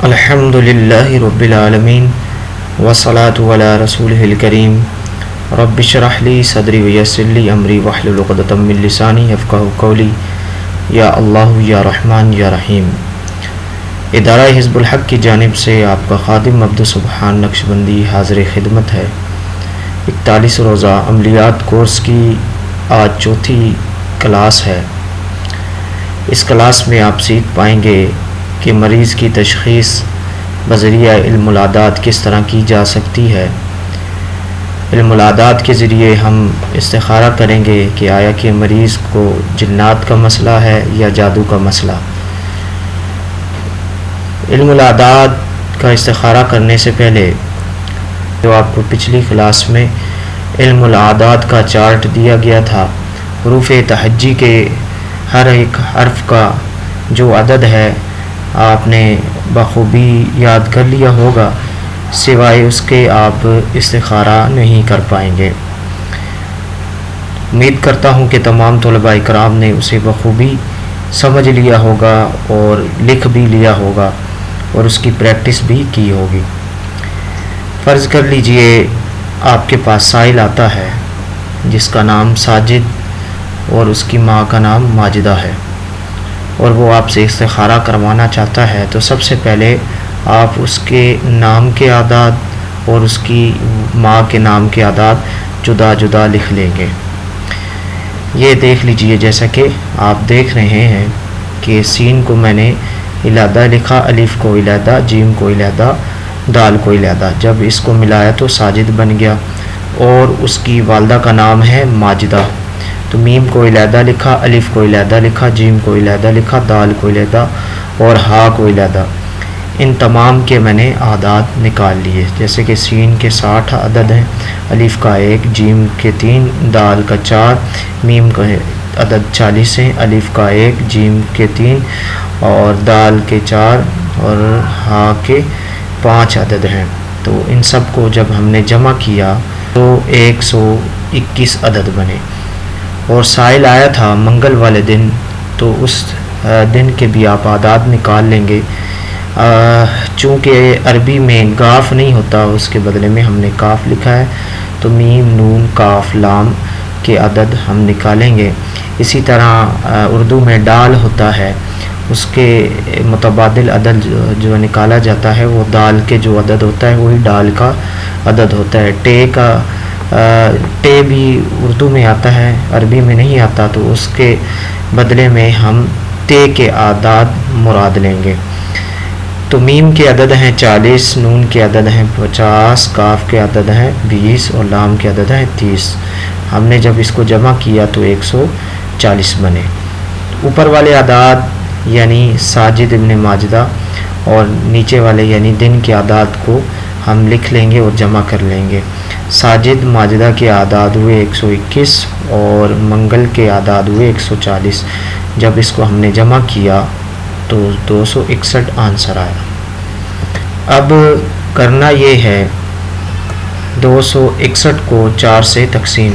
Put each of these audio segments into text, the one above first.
الحمدللہ رب العالمین والصلاة علی رسولہ الکریم رب اشرح لی صدری ویسر لی امری واحلل عقدۃ من لسانی یفقہوا قولی یا اللہ یا رحمان یا رحیم۔ ادارہ حزب الحق کی جانب سے آپ کا خادم عبد سبحان نقشبندی حاضر خدمت ہے۔ 41 روزہ عملیات کورس کی آج چوتھی کلاس ہے۔ اس کلاس میں آپ سیکھ پائیں گے کہ مریض کی تشخیص بذریعہ علم العادات کس طرح کی جا سکتی ہے۔ علم العادات کے ذریعے ہم استخارہ کریں گے کہ آیا کہ مریض کو جنات کا مسئلہ ہے یا جادو کا مسئلہ۔ علم العادات کا استخارہ کرنے سے پہلے جو آپ کو پچھلی کلاس میں علم العادات کا چارٹ دیا گیا تھا، حروف تہجی کے ہر ایک حرف کا جو عدد ہے آپ نے بخوبی یاد کر لیا ہوگا، سوائے اس کے آپ استخارہ نہیں کر پائیں گے۔ امید کرتا ہوں کہ تمام طلباء کرام نے اسے بخوبی سمجھ لیا ہوگا اور لکھ بھی لیا ہوگا اور اس کی پریکٹس بھی کی ہوگی۔ فرض کر لیجئے آپ کے پاس سائل آتا ہے جس کا نام ساجد اور اس کی ماں کا نام ماجدہ ہے، اور وہ آپ سے استخارہ کروانا چاہتا ہے، تو سب سے پہلے آپ اس کے نام کے اعداد اور اس کی ماں کے نام کے اعداد جدا جدا لکھ لیں گے۔ یہ دیکھ لیجئے جیسا کہ آپ دیکھ رہے ہیں کہ سین کو میں نے علیحدہ لکھا، الف کو علیحدہ، جیم کو علیحدہ، دال کو علیحدہ۔ جب اس کو ملایا تو ساجد بن گیا، اور اس کی والدہ کا نام ہے ماجدہ، تو میم کو علیحدہ لکھا، الف کو علیحدہ لکھا، جیم کو علیحدہ لکھا، دال کو علیحدہ اور ہا کو علیحدہ۔ ان تمام کے میں نے اعداد نکال لیے، جیسے کہ سین کے 60 عدد ہیں، الف کا 1، جیم کے 3، دال کا 4، میم کا عدد 40 ہیں، الف کا 1، جیم کے 3 اور دال کے 4 اور ہا کے 5 عدد ہیں۔ تو ان سب کو جب ہم نے جمع کیا تو 121 عدد بنے۔ اور سائل آیا تھا منگل والے دن، تو اس دن کے بھی آپ اعداد نکال لیں گے۔ چونکہ عربی میں گاف نہیں ہوتا، اس کے بدلے میں ہم نے کاف لکھا ہے، تو میم، نون، کاف، لام کے عدد ہم نکالیں گے۔ اسی طرح اردو میں ڈال ہوتا ہے، اس کے متبادل عدد جو نکالا جاتا ہے وہ دال کے جو عدد ہوتا ہے وہی ڈال کا عدد ہوتا ہے۔ ٹے بھی اردو میں آتا ہے، عربی میں نہیں آتا، تو اس کے بدلے میں ہم تے کے اعداد مراد لیں گے۔ تو میم کے عدد ہیں 40، نون کے عدد ہیں 50، کاف کے عدد ہیں 20 اور لام کے عدد ہیں 30۔ ہم نے جب اس کو جمع کیا تو 140 بنے۔ اوپر والے اعداد یعنی ساجد ابن ماجدہ اور نیچے والے یعنی دن کے اعداد کو ہم لکھ لیں گے اور جمع کر لیں گے۔ ساجد ماجدہ کے اعداد ہوئے 121 اور منگل کے اعداد ہوئے 140۔ جب اس کو ہم نے جمع کیا تو 261 آنسر آیا۔ اب کرنا یہ ہے 261 کو 4 سے تقسیم۔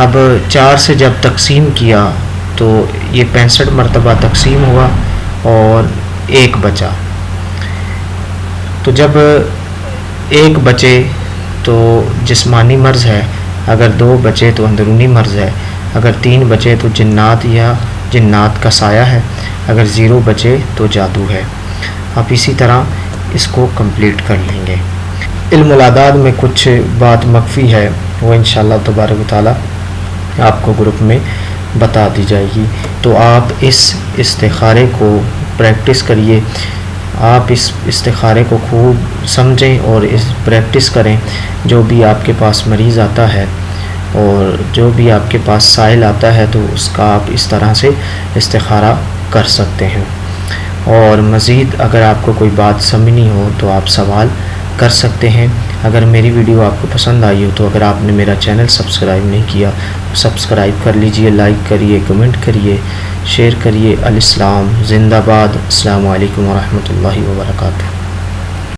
اب 4 سے جب تقسیم کیا تو یہ 65 مرتبہ تقسیم ہوا اور 1 بچا۔ تو جب 1 بچے تو جسمانی مرض ہے، اگر 2 بچے تو اندرونی مرض ہے، اگر 3 بچے تو جنات یا جنات کا سایہ ہے، اگر 0 بچے تو جادو ہے۔ آپ اسی طرح اس کو کمپلیٹ کر لیں گے۔ علم العادات میں کچھ بات مخفی ہے، وہ انشاءاللہ تبارک و تعالی آپ کو گروپ میں بتا دی جائے گی۔ تو آپ اس استخارے کو پریکٹس کریے، آپ اس استخارے کو خوب سمجھیں اور اس پریکٹس کریں۔ جو بھی آپ کے پاس مریض آتا ہے اور جو بھی آپ کے پاس سائل آتا ہے تو اس کا آپ اس طرح سے استخارہ کر سکتے ہیں۔ اور مزید اگر آپ کو کوئی بات سمجھنی ہو تو آپ سوال کر سکتے ہیں۔ اگر میری ویڈیو آپ کو پسند آئی ہو تو اگر آپ نے میرا چینل سبسکرائب نہیں کیا تو سبسکرائب کر لیجئے، لائک کریے، کمنٹ کریے، شیئر کریے۔ الاسلام زندہ باد۔ السلام علیکم ورحمۃ اللہ وبرکاتہ۔